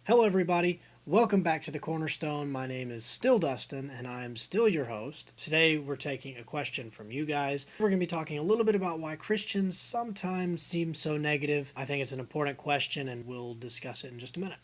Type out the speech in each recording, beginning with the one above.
Hello, everybody. Welcome back to the Cornerstone. My name is still Dustin, and I am still your host. Today, we're taking a question from you guys. We're going to be talking a little bit about why Christians sometimes seem so negative. I think it's an important question, and we'll discuss it in just a minute.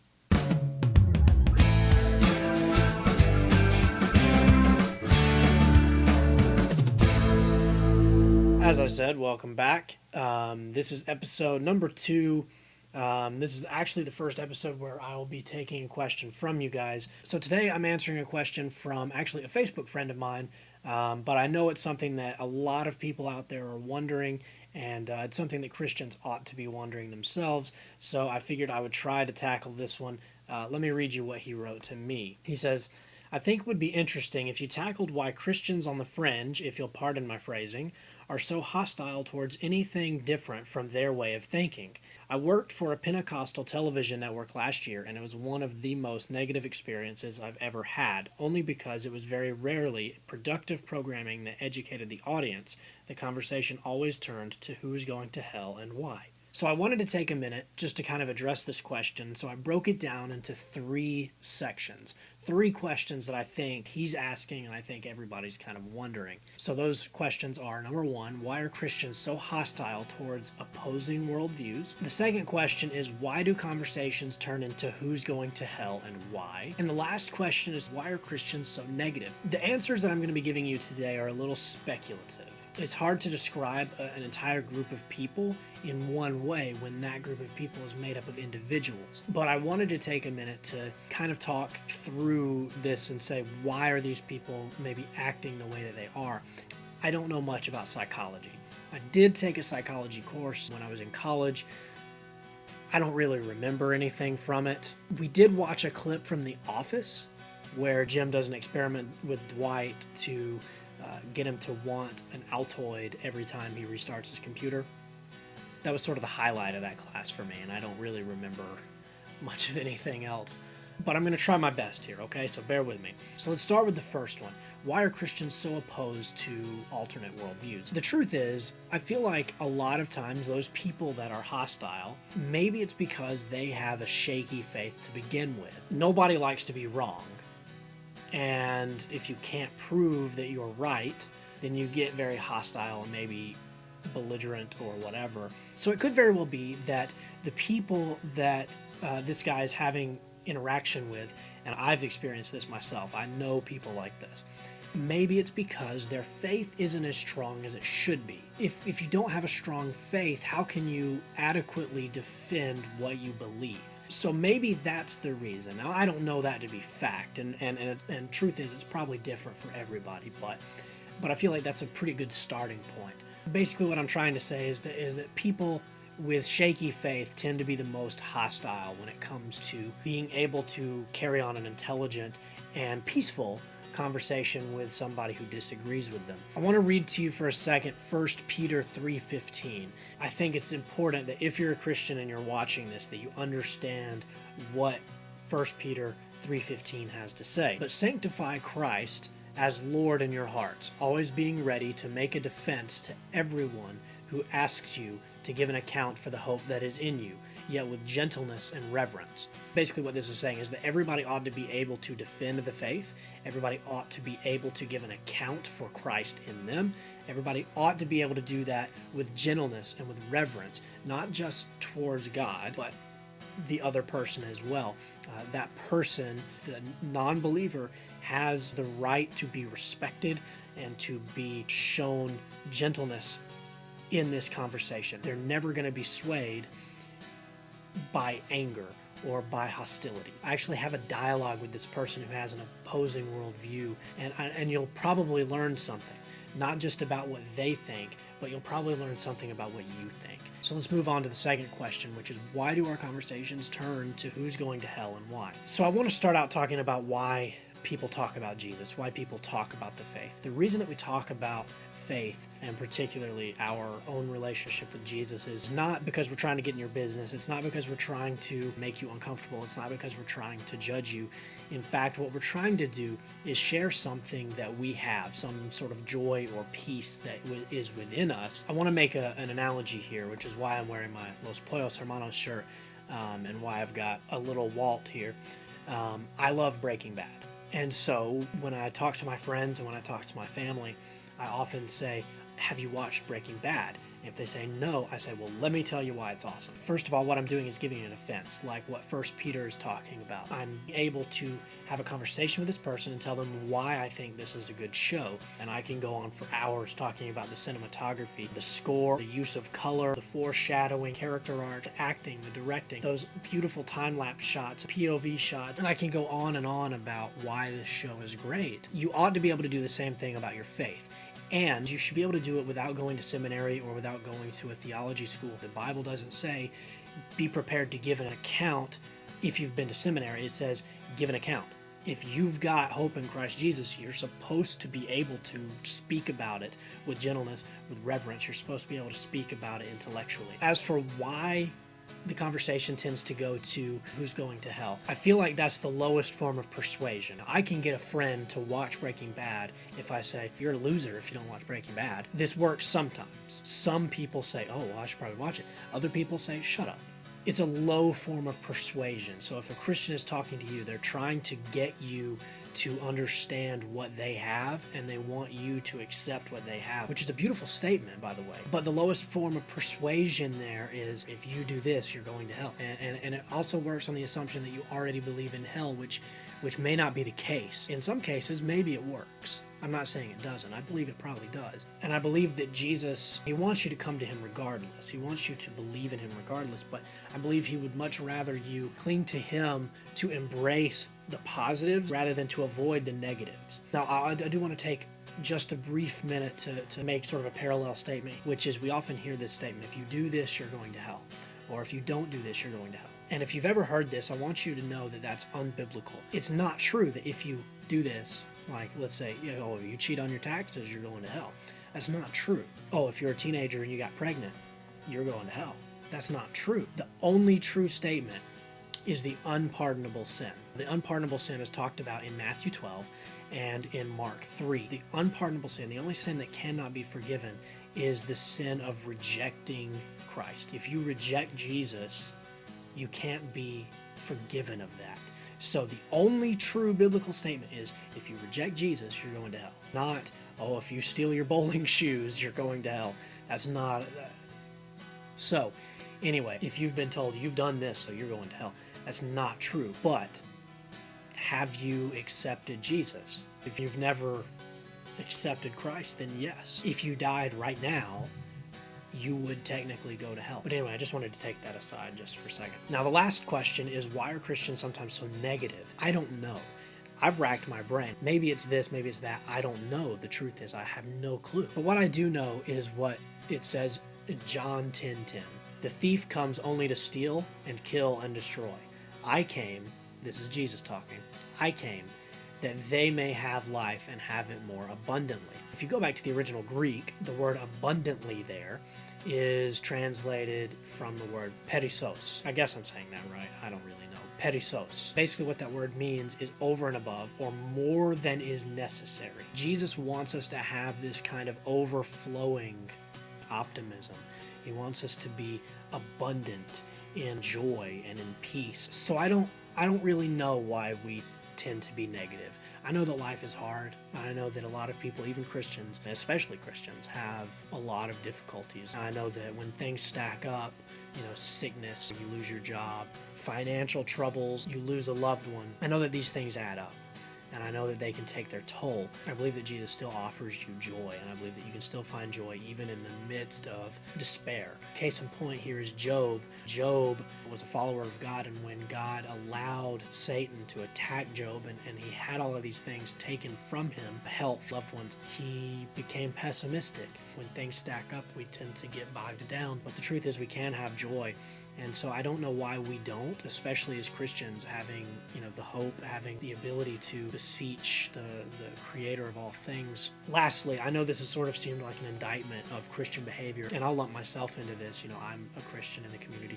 As I said, welcome back. This is episode number 2. This is actually the first episode where I will be taking a question from you guys. So today I'm answering a question from actually a Facebook friend of mine, but I know it's something that a lot of people out there are wondering, and it's something that Christians ought to be wondering themselves. So I figured I would try to tackle this one. Let me read you what he wrote to me. He says, I think it would be interesting if you tackled why Christians on the fringe, if you'll pardon my phrasing, are so hostile towards anything different from their way of thinking. I worked for a Pentecostal television network last year, and it was one of the most negative experiences I've ever had, only because it was very rarely productive programming that educated the audience. The conversation always turned to who's going to hell and why. So I wanted to take a minute just to kind of address this question, so I broke it down into 3 sections. 3 questions that I think he's asking and I think everybody's kind of wondering. So those questions are, number 1, why are Christians so hostile towards opposing worldviews? The second question is, why do conversations turn into who's going to hell and why? And the last question is, why are Christians so negative? The answers that I'm going to be giving you today are a little speculative. It's hard to describe an entire group of people in one way when that group of people is made up of individuals. But I wanted to take a minute to kind of talk through this and say, why are these people maybe acting the way that they are? I don't know much about psychology. I did take a psychology course when I was in college. I don't really remember anything from it. We did watch a clip from The Office where Jim does an experiment with Dwight to get him to want an Altoid every time he restarts his computer. That was sort of the highlight of that class for me, and I don't really remember much of anything else. But I'm going to try my best here, okay? So bear with me. So let's start with the first one. Why are Christians so opposed to alternate worldviews? The truth is, I feel like a lot of times those people that are hostile, maybe it's because they have a shaky faith to begin with. Nobody likes to be wrong. And if you can't prove that you're right, then you get very hostile and maybe belligerent or whatever. So it could very well be that the people that this guy is having interaction with, and I've experienced this myself, I know people like this, maybe it's because their faith isn't as strong as it should be. If you don't have a strong faith, how can you adequately defend what you believe? So maybe that's the reason. Now, I don't know that to be fact, and truth is, it's probably different for everybody, but I feel like that's a pretty good starting point. Basically, what I'm trying to say is that people with shaky faith tend to be the most hostile when it comes to being able to carry on an intelligent and peaceful conversation with somebody who disagrees with them. I want to read to you for a second 1 Peter 3:15. I think it's important that if you're a Christian and you're watching this, that you understand what 1 Peter 3:15 has to say. But sanctify Christ as Lord in your hearts, always being ready to make a defense to everyone who asks you to give an account for the hope that is in you, yet with gentleness and reverence. Basically what this is saying is that everybody ought to be able to defend the faith. Everybody ought to be able to give an account for Christ in them. Everybody ought to be able to do that with gentleness and with reverence, not just towards God, but the other person as well. That person, the non-believer, has the right to be respected and to be shown gentleness in this conversation. They're never going to be swayed by anger or by hostility. I actually have a dialogue with this person who has an opposing worldview, and you'll probably learn something, not just about what they think, but you'll probably learn something about what you think. So let's move on to the second question, which is, why do our conversations turn to who's going to hell and why? So I want to start out talking about why people talk about Jesus, why people talk about the faith. The reason that we talk about faith, and particularly our own relationship with Jesus, is not because we're trying to get in your business. It's not because we're trying to make you uncomfortable. It's not because we're trying to judge you. In fact, what we're trying to do is share something that we have, some sort of joy or peace that is within us. I want to make an analogy here, which is why I'm wearing my Los Pollos Hermanos shirt. and why I've got a little Walt here. I love Breaking Bad. And so when I talk to my friends and when I talk to my family, I often say, have you watched Breaking Bad? And if they say no, I say, well, let me tell you why it's awesome. First of all, what I'm doing is giving an offense, like what First Peter is talking about. I'm able to have a conversation with this person and tell them why I think this is a good show. And I can go on for hours talking about the cinematography, the score, the use of color, the foreshadowing, character art, acting, the directing, those beautiful time-lapse shots, POV shots, and I can go on and on about why this show is great. You ought to be able to do the same thing about your faith. And you should be able to do it without going to seminary or without going to a theology school. The Bible doesn't say, be prepared to give an account if you've been to seminary. It says, give an account. If you've got hope in Christ Jesus, you're supposed to be able to speak about it with gentleness, with reverence. You're supposed to be able to speak about it intellectually. As for why the conversation tends to go to who's going to hell, I feel like that's the lowest form of persuasion. I can get a friend to watch Breaking Bad if I say, you're a loser if you don't watch Breaking Bad. This works sometimes. Some people say, oh, well, I should probably watch it. Other people say, shut up. It's a low form of persuasion. So if a Christian is talking to you, they're trying to get you to understand what they have, and they want you to accept what they have, which is a beautiful statement, by the way. But the lowest form of persuasion there is, if you do this, you're going to hell. And it also works on the assumption that you already believe in hell, which may not be the case. In some cases, maybe it works. I'm not saying it doesn't. I believe it probably does. And I believe that Jesus, he wants you to come to him regardless. He wants you to believe in him regardless. But I believe he would much rather you cling to him to embrace the positives rather than to avoid the negatives. Now, I do want to take just a brief minute to make sort of a parallel statement, which is we often hear this statement, if you do this, you're going to hell. Or if you don't do this, you're going to hell. And if you've ever heard this, I want you to know that that's unbiblical. It's not true that if you do this, like, let's say, you cheat on your taxes, you're going to hell. That's not true. Oh, if you're a teenager and you got pregnant, you're going to hell. That's not true. The only true statement is the unpardonable sin. The unpardonable sin is talked about in Matthew 12 and in Mark 3. The unpardonable sin, the only sin that cannot be forgiven, is the sin of rejecting Christ. If you reject Jesus, you can't be forgiven of that. So the only true biblical statement is, if you reject Jesus, you're going to hell. Not, oh, if you steal your bowling shoes, you're going to hell. That's not. So, anyway, if you've been told you've done this, so you're going to hell, that's not true. But have you accepted Jesus? If you've never accepted Christ, then yes. If you died right now, you would technically go to hell. But anyway, I just wanted to take that aside just for a second. Now, the last question is, why are Christians sometimes so negative? I don't know. I've racked my brain. Maybe it's this, maybe it's that. I don't know. The truth is, I have no clue. But what I do know is what it says in John 10:10. The thief comes only to steal and kill and destroy. I came, this is Jesus talking, I came that they may have life and have it more abundantly. If you go back to the original Greek, the word abundantly there is translated from the word perissos. I guess I'm saying that right. I don't really know. Perissos. Basically what that word means is over and above, or more than is necessary. Jesus wants us to have this kind of overflowing optimism. He wants us to be abundant in joy and in peace. So I don't really know why we tend to be negative. I know that life is hard. I know that a lot of people, even Christians, especially Christians, have a lot of difficulties. I know that when things stack up, sickness, you lose your job, financial troubles, you lose a loved one. I know that these things add up, and I know that they can take their toll. I believe that Jesus still offers you joy, and I believe that you can still find joy even in the midst of despair. Case in point here is Job. Job was a follower of God, and when God allowed Satan to attack Job, and he had all of these things taken from him, health, loved ones, he became pessimistic. When things stack up, we tend to get bogged down, but the truth is we can have joy. And so I don't know why we don't, especially as Christians, having the hope, having the ability to beseech the creator of all things. Lastly, I know this has sort of seemed like an indictment of Christian behavior, and I'll lump myself into this. I'm a Christian in the community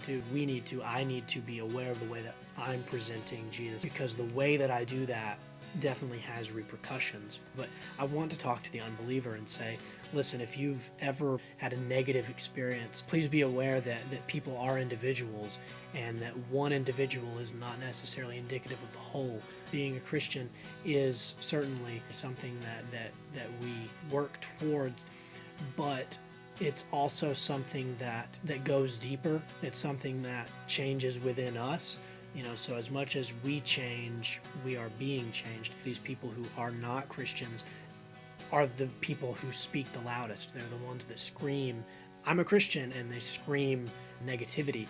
too. I need to be aware of the way that I'm presenting Jesus, because the way that I do that definitely has repercussions. But I want to talk to the unbeliever and say, listen, if you've ever had a negative experience, please be aware that people are individuals, and that one individual is not necessarily indicative of the whole. Being a Christian is certainly something that we work towards, but it's also something that goes deeper. It's something that changes within us. So as much as we change, we are being changed. These people who are not Christians are the people who speak the loudest. They're the ones that scream, "I'm a Christian," and they scream negativity.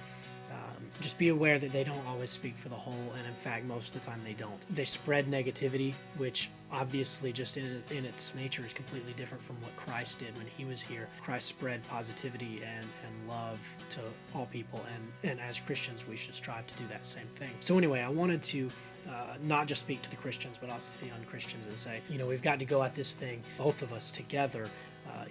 Just be aware that they don't always speak for the whole, and in fact, most of the time they don't. They spread negativity, which obviously just in its nature is completely different from what Christ did when he was here. Christ spread positivity and love to all people, and as Christians, we should strive to do that same thing. So anyway, I wanted to not just speak to the Christians, but also to the unchristians and say, we've got to go at this thing, both of us together,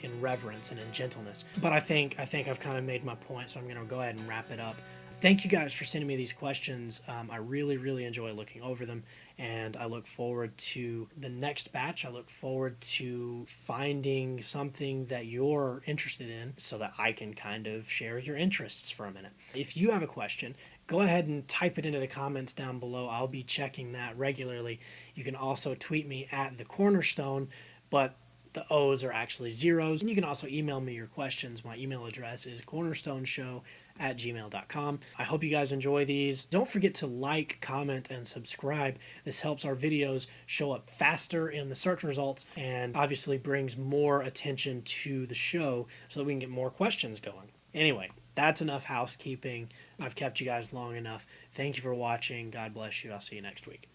in reverence and in gentleness. But I think I've kind of made my point, so I'm going to go ahead and wrap it up. Thank you guys for sending me these questions. I really, really enjoy looking over them, and I look forward to the next batch. I look forward to finding something that you're interested in so that I can kind of share your interests for a minute. If you have a question, go ahead and type it into the comments down below. I'll be checking that regularly. You can also tweet me at the Cornerstone, but the O's are actually zeros. And you can also email me your questions. My email address is cornerstoneshow@gmail.com. I hope you guys enjoy these. Don't forget to like, comment, and subscribe. This helps our videos show up faster in the search results, and obviously brings more attention to the show so that we can get more questions going. Anyway, that's enough housekeeping. I've kept you guys long enough. Thank you for watching. God bless you. I'll see you next week.